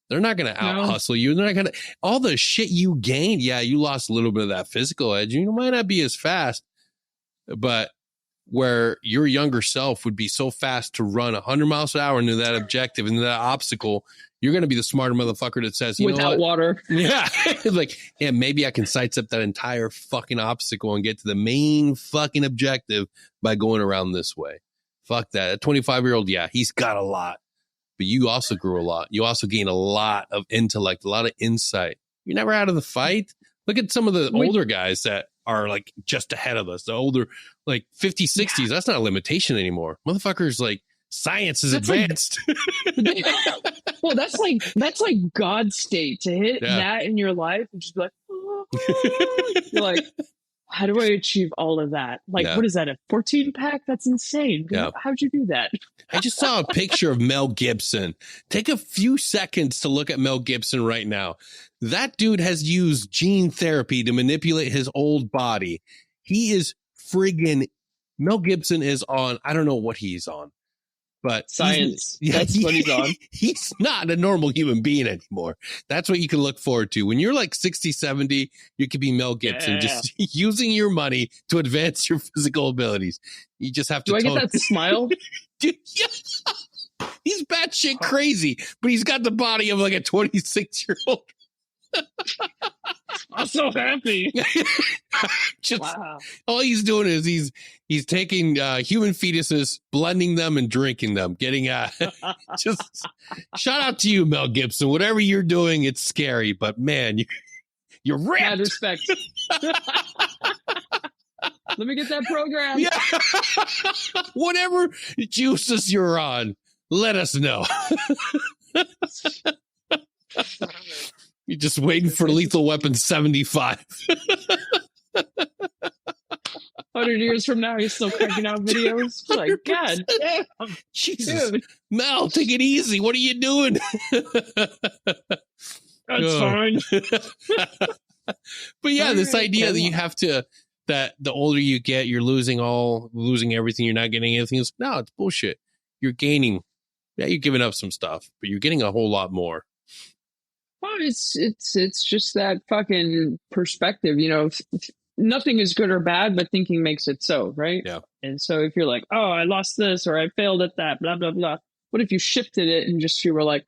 They're not going to out hustle you. They're not going to, all the shit you gained. Yeah, you lost a little bit of that physical edge. You might not be as fast, but where your younger self would be so fast to run 100 miles an hour into that objective, into that obstacle, you're going to be the smarter motherfucker that says, you know without what? Water. Yeah. Like, yeah, maybe I can sidestep that entire fucking obstacle and get to the main fucking objective by going around this way. Fuck that. A 25-year-old, yeah, he's got a lot, but you also grew a lot. You also gained a lot of intellect, a lot of insight. You're never out of the fight. Look at some of the older guys that are like just ahead of us. The older, like 50s, 60s, that's not a limitation anymore. Motherfuckers, like, science is advanced. Like, well, that's like God's state to hit that in your life and just be like, you're like, how do I achieve all of that? Like, what is that, a 14-pack? That's insane. How'd you do that? I just saw a picture of Mel Gibson. Take a few seconds to look at Mel Gibson right now. That dude has used gene therapy to manipulate his old body. He is friggin' Mel Gibson is on, I don't know what he's on. But science, that's what he's on. He's not a normal human being anymore. That's what you can look forward to. When you're like 60, 70, you could be Mel Gibson, just using your money to advance your physical abilities. You just have to. Do I get that smile? Dude, he's batshit crazy, but he's got the body of like a 26-year-old. I'm so happy. All he's doing is he's taking human fetuses, blending them and drinking them, getting just shout out to you, Mel Gibson. Whatever you're doing, it's scary, but man, you're ripped. Mad respect. Let me get that program. Yeah. Whatever juices you're on, let us know. just waiting for Lethal Weapon 75. 100 years from now, he's still cranking out videos. Like, God damn, Jesus, dude. Mel, take it easy. What are you doing? That's fine. But yeah, this idea that you have to, that the older you get, you're losing everything. You're not getting anything. No, it's bullshit. You're gaining. Yeah, you're giving up some stuff, but you're getting a whole lot more. Well, it's just that fucking perspective, you know. Nothing is good or bad, but thinking makes it so, right? Yeah. And so if you're like, oh, I lost this or I failed at that, blah blah blah. What if you shifted it and just you were like,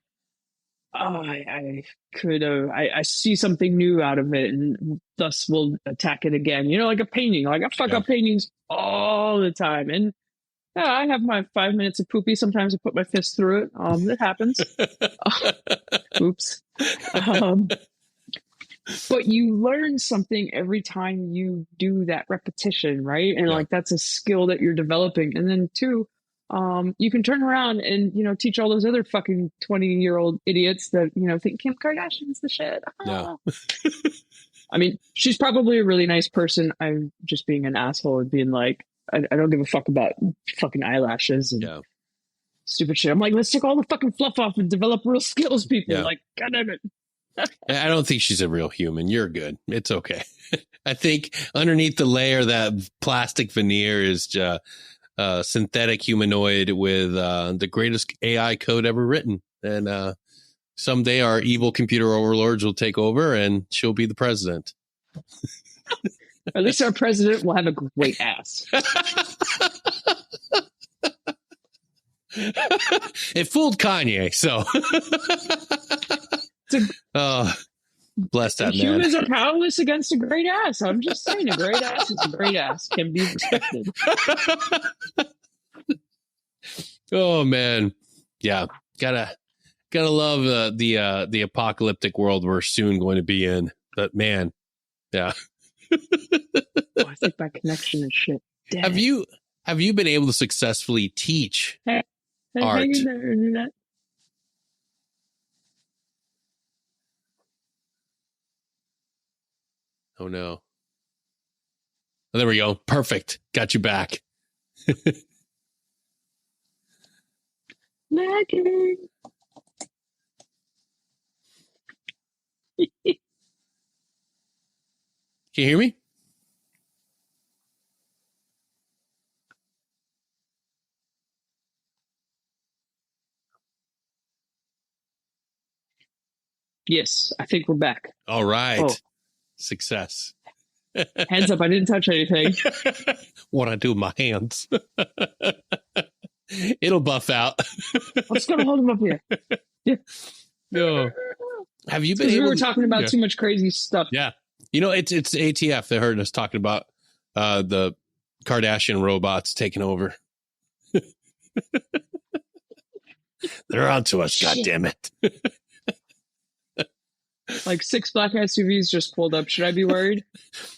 oh, I could have, I see something new out of it, and thus will attack it again. You know, like a painting. Like I fuck up paintings all the time, and yeah, I have my 5 minutes of poopy. Sometimes I put my fist through it. It happens. Oops. But you learn something every time you do that repetition, right? And like that's a skill that you're developing. And then two, you can turn around and teach all those other fucking 20-year-old idiots that think Kim Kardashian's the shit. Yeah. I mean, she's probably a really nice person. I'm just being an asshole and being like, I don't give a fuck about fucking eyelashes and stupid shit. I'm like, let's take all the fucking fluff off and develop real skills, people. Like, God damn it. I don't think she's a real human. You're good. It's okay. I think underneath the layer, that plastic veneer is synthetic humanoid with the greatest AI code ever written. And someday our evil computer overlords will take over and she'll be the president. At least our president will have a great ass. It fooled Kanye, so. Bless that man. Humans are powerless against a great ass. I'm just saying, a great ass is a great ass. Can be respected. Oh man, yeah, gotta love the apocalyptic world we're soon going to be in. But man, yeah. I think my connection is shit. Damn. Have you been able to successfully teach art? Oh no. Oh, there we go. Perfect. Got you back. Lagging. Can you hear me? Yes, I think we're back. All right. Oh. Success. Hands up, I didn't touch anything. What I do with my hands. It'll buff out. I'm just gonna hold them up here. Yeah. No. Have you been able? We were talking about too much crazy stuff. Yeah. It's ATF. They heard us talking about the Kardashian robots taking over. They're on to us. God damn it. Like 6 black SUVs just pulled up. Should I be worried?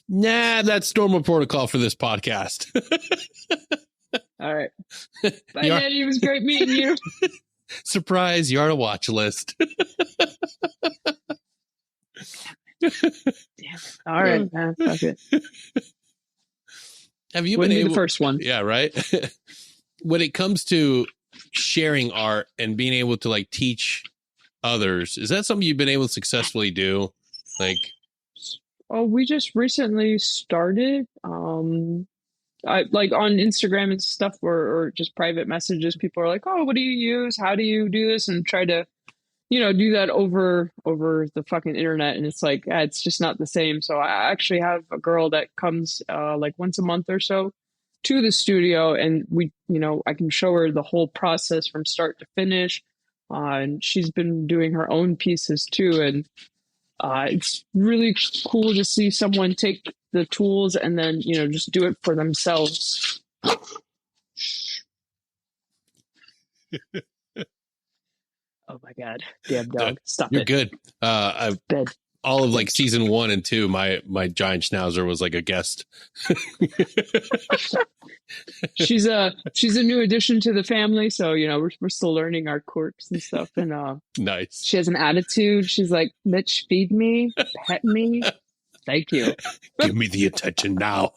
Nah, that's normal protocol for this podcast. All right. Bye, Daddy. It was great meeting you. Surprise, you're on a watch list. Damn it. All right, man. Fuck it. Have you Wouldn't been able, be the first one? Yeah, right. When it comes to sharing art and being able to like teach others, is that something you've been able to successfully do? Like, oh, we just recently started. I like on Instagram and stuff, or just private messages. People are like, "Oh, what do you use? How do you do this?" And try to, do that over the fucking internet. And it's like, it's just not the same. So I actually have a girl that comes like once a month or so to the studio, and we, I can show her the whole process from start to finish. And she's been doing her own pieces too. And it's really cool to see someone take the tools and then, just do it for themselves. Oh my God. Damn dog. Stop You're it. good. Bed. all of like season 1 and 2, my giant schnauzer was like a guest. She's a new addition to the family, so we're still learning our quirks and stuff. And nice. She has an attitude. She's like, Mitch, feed me, pet me, thank you. Give me the attention now.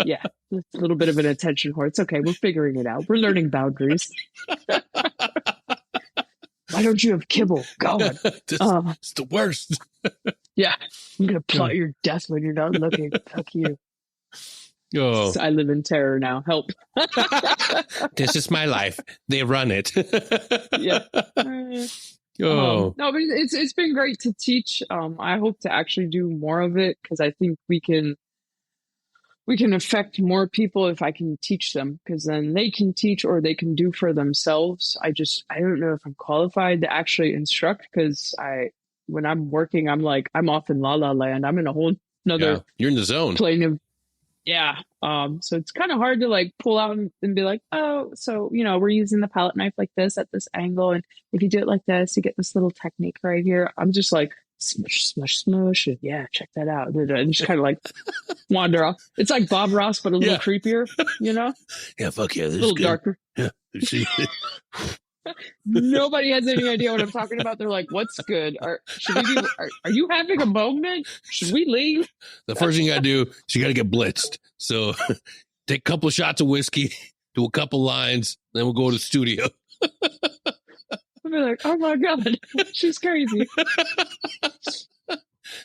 Yeah, a little bit of an attention whore. It's okay. We're figuring it out. We're learning boundaries. Why don't you have kibble? God, it's the worst. Yeah, I'm gonna plot your death when you're not looking. Fuck you. Oh. I live in terror now. Help. This is my life. They run it. Yeah. No, but it's been great to teach. I hope to actually do more of it because I think we can affect more people if I can teach them, because then they can teach or they can do for themselves. I don't know if I'm qualified to actually instruct, because when I'm working, I'm like, I'm off in la la land. I'm in a whole another you're in the zone plane of so it's kind of hard to like pull out and be like, oh, so we're using the palette knife like this at this angle, and if you do it like this, you get this little technique right here. I'm just like smush, smush, smush, and check that out, and just kind of like wander off. It's like Bob Ross, but a little creepier, Yeah, fuck yeah, this a little is darker. Yeah. Nobody has any idea what I'm talking about. They're like, what's good? Are you having a moment? Should we leave? The first thing you gotta do is you gotta get blitzed. So take a couple of shots of whiskey, do a couple lines, then we'll go to the studio. I'll be like, oh my God, she's crazy.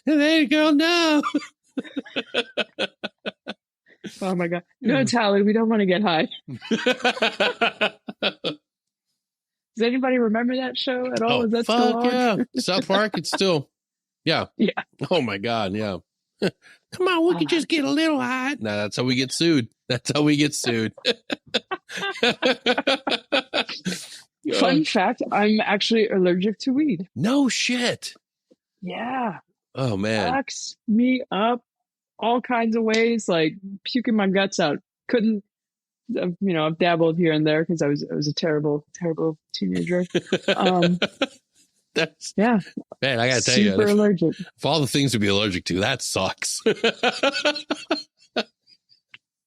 Hey girl, no. Oh my God. No, Tally, we don't want to get high. Does anybody remember that show at all? Oh, is that still on? Yeah. South Park, it's still, yeah. Oh my God, yeah. Come on, we could just get a little high. No, that's how we get sued. Fun fact, I'm actually allergic to weed. No shit. Yeah. Oh man. Fucks me up all kinds of ways, like puking my guts out. Couldn't, I've dabbled here and there because I was a terrible, terrible teenager. That's man, I gotta tell super you, allergic. For all the things to be allergic to, that sucks.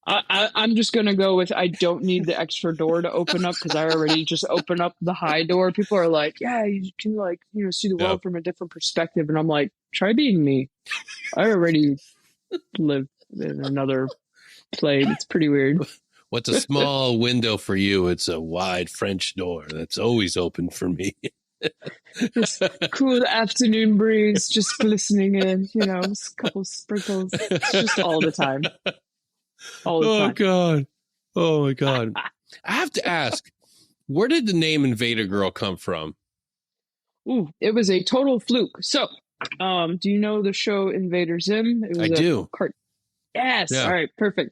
I'm just gonna go with I don't need the extra door to open up, because I already just open up the high door. People are like, yeah, you can like see the world from a different perspective, and I'm like, try being me. I already live in another plane. It's pretty weird. What's a small window for you? It's a wide French door that's always open for me. This cool afternoon breeze just glistening in, a couple sprinkles. It's just all the time. All the time. God. Oh my God. I have to ask, where did the name Invader Girl come from? Ooh, it was a total fluke. So, do you know the show Invader Zim? I do. Yes. Yeah. All right. Perfect.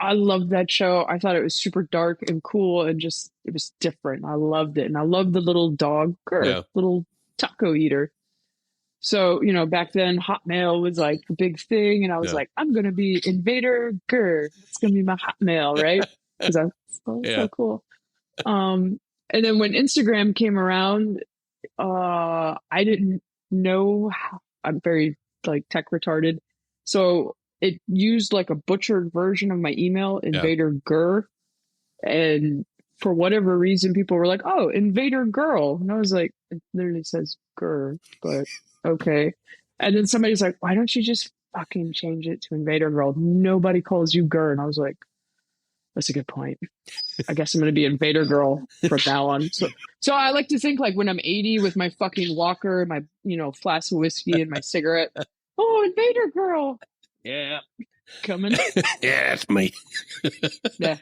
I loved that show. I thought it was super dark and cool, and just it was different. I loved it, and I loved the little dog, little taco eater. So back then, Hotmail was like the big thing, and I was like, I'm gonna be Invader Girl. It's gonna be my Hotmail, right? Because I so cool. And then when Instagram came around, I didn't know. I'm very like tech retarded, so it used like a butchered version of my email, Invader Girl, and for whatever reason, people were like, "Oh, Invader Girl," and I was like, "It literally says Girl," but okay. And then somebody's like, "Why don't you just fucking change it to Invader Girl? Nobody calls you Girl." And I was like, "That's a good point. I guess I'm going to be Invader Girl from now on." So I like to think like when I'm 80 with my fucking walker, my flask of whiskey and my cigarette. Oh, Invader Girl. Yeah, coming. Yeah, that's me. Yeah,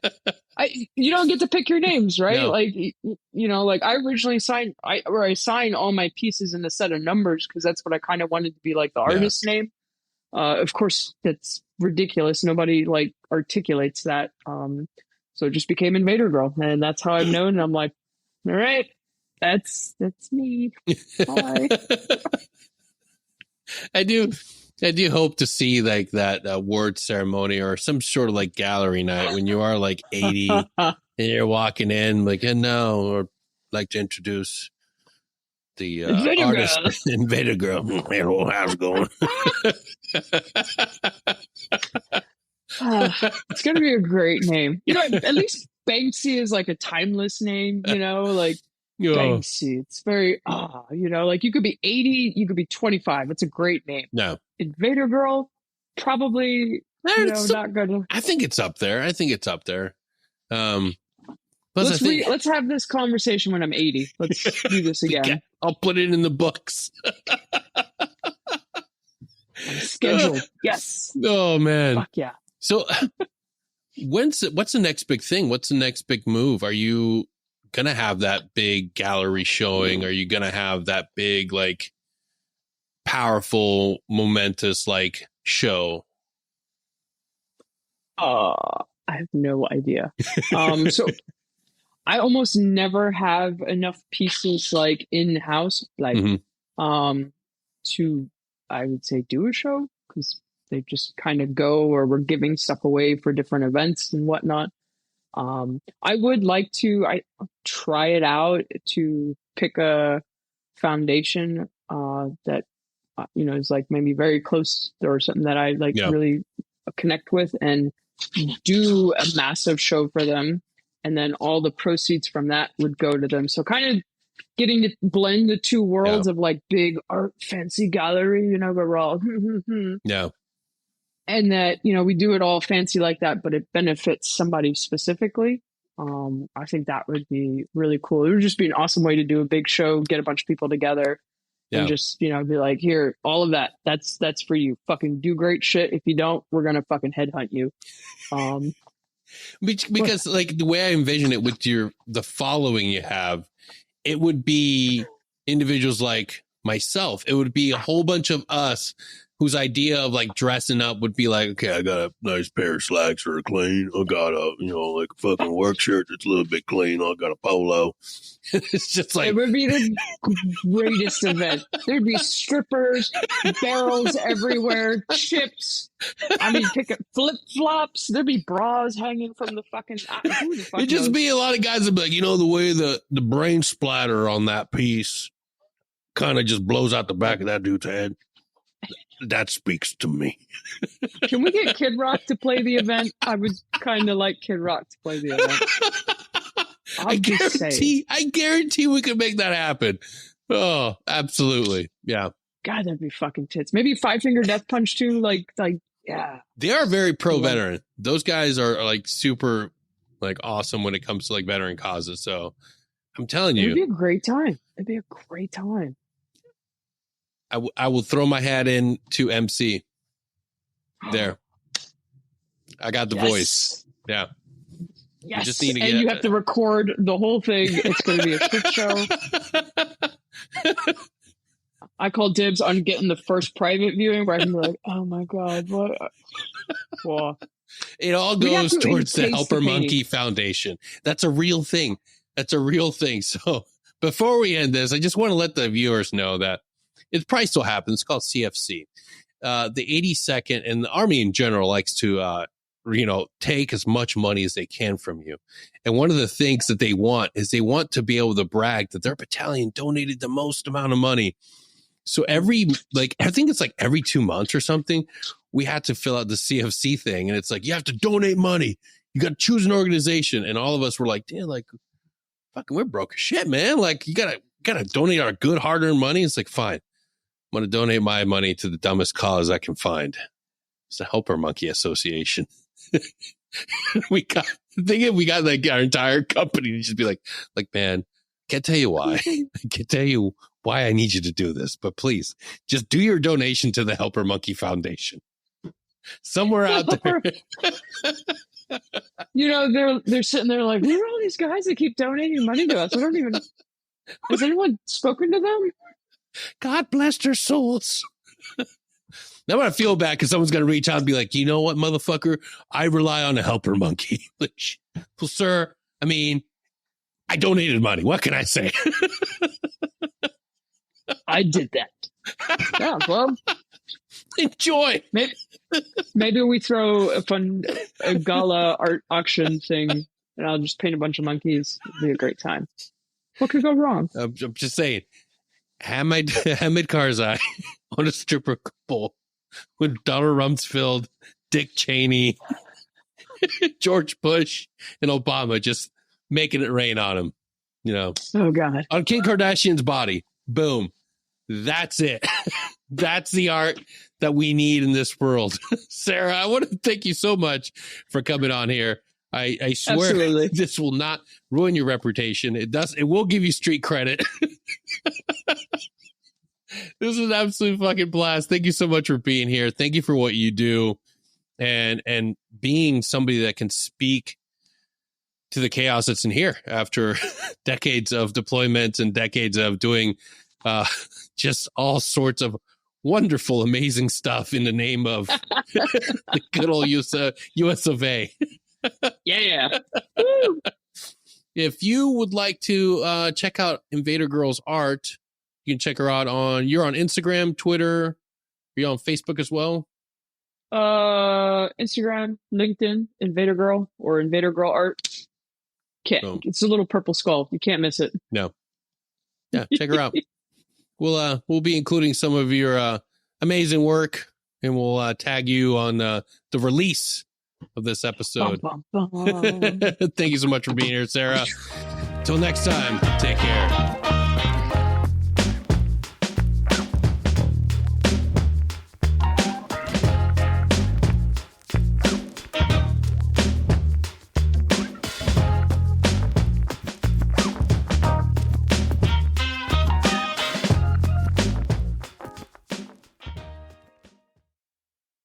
you don't get to pick your names, right? No. Like like I originally I sign all my pieces in a set of numbers because that's what I kind of wanted to be like the artist's name. Of course, that's ridiculous. Nobody like articulates that. So it just became Invader Girl, and that's how I'm known. And I'm like, all right, that's me. Bye. I do hope to see like that award ceremony or some sort of like gallery night when you are like 80 and you're walking in like, and now or like to introduce the Invader artist Girl. Invader Girl. Hello, how's it going? It's gonna be a great name. You know, at least Banksy is like a timeless name. You know, like Oh, Banksy. It's very you know, like you could be 80, you could be 25. It's a great name. no. Invader Girl, probably, you know, not gonna. I think it's up there. I think it's up there. Plus, I think Let's have this conversation when I'm 80. Let's do this again. I'll put it in the books. I'm scheduled. Yes. Oh man. Fuck yeah. So what's the next big thing? What's the next big move? Are you gonna have that big gallery showing? Are you gonna have that big, like, powerful, momentous, like, show? I have no idea. So I almost never have enough pieces like in house, like to, I would say, do a show, because they just kind of go, or we're giving stuff away for different events and whatnot. I would like to try it out to pick a foundation that you know, is like maybe very close, or something that I like really connect with, and do a massive show for them, and then all the proceeds from that would go to them. So kind of getting to blend the two worlds of like big art, fancy gallery, you know, but we're all Yeah. and that, you know, we do it all fancy like that, but it benefits somebody specifically. I think that would be really cool. It would just be an awesome way to do a big show, get a bunch of people together, and just, you know, be like, here, all of that, that's for you. Fucking do great shit. If you don't, we're gonna fucking headhunt you. Because like the way I envision it with the following you have, it would be individuals like myself. It would be a whole bunch of us whose idea of like dressing up would be like, okay, I got a nice pair of slacks that are clean. I got a, you know, like a fucking work shirt that's a little bit clean. I got a polo. It's just like, it would be the greatest event. There'd be strippers, barrels everywhere, chips. I mean, pick up flip flops. There'd be bras hanging from the fucking. It'd just be a lot of guys that be like, you know, the way the brain splatter on that piece kind of just blows out the back of that dude's head. That speaks to me. Can we get Kid Rock to play the event? I would kind of like Kid Rock to play the event. I guarantee we could make that happen. Oh, absolutely. Yeah. God, that'd be fucking tits. Maybe Five Finger Death Punch too. Like, yeah. They are very pro veteran. Those guys are like super, like, awesome when it comes to like veteran causes. So I'm telling you, it'd be a great time. It'd be a great time. I will throw my hat in to MC. There. I got the voice. Yeah. Yes. You just need to and you have to record the whole thing. It's going to be a shit show. I call dibs on getting the first private viewing where I can be like, oh my God, what? Well, it all goes towards the Helper Monkey Foundation. That's a real thing. That's a real thing. So before we end this, I just want to let the viewers know that it probably still happens. It's called CFC. The 82nd and the Army in general likes to, you know, take as much money as they can from you. And one of the things that they want is they want to be able to brag that their battalion donated the most amount of money. So I think it's like every 2 months or something, we had to fill out the CFC thing. And it's like, you have to donate money. You got to choose an organization. And all of us were like, damn, like, fucking, we're broke as shit, man. Like, you gotta donate our good hard-earned money. It's like, fine. I'm going to donate my money to the dumbest cause I can find. It's the Helper Monkey Association. we got like our entire company to just be like, man, can't tell you why. I can't tell you why I need you to do this, but please just do your donation to the Helper Monkey Foundation. Somewhere out there. You know, they're sitting there like, who are all these guys that keep donating money to us? I don't even. Has anyone spoken to them? God bless their souls. Now I feel bad because someone's going to reach out and be like, you know what, motherfucker? I rely on a Helper Monkey. Like, well, sir, I mean, I donated money. What can I say? I did that. Yeah, well. Enjoy. Maybe we throw a gala art auction thing, and I'll just paint a bunch of monkeys. It'll be a great time. What could go wrong? I'm just saying. Hamid Karzai on a stripper pole with Donald Rumsfeld, Dick Cheney, George Bush, and Obama just making it rain on him. You know, oh God, on Kim Kardashian's body. Boom. That's it. That's the art that we need in this world. Sarah, I want to thank you so much for coming on here. I swear absolutely. This will not ruin your reputation. It will give you street credit. This is an absolute fucking blast. Thank you so much for being here. Thank you for what you do and being somebody that can speak to the chaos that's in here after decades of deployment and decades of doing just all sorts of wonderful, amazing stuff in the name of the good old US of A. Yeah. If you would like to check out Invader Girl's art, you can check her out you're on Instagram, Twitter. Are you on Facebook as well? Instagram, LinkedIn, Invader Girl or Invader Girl art. It's a little purple skull. You can't miss it. No. Yeah, check her out. We'll be including some of your amazing work, and we'll tag you on the release of this episode. Bum, bum, bum. Thank you so much for being here, Sarah. Till next time, take care.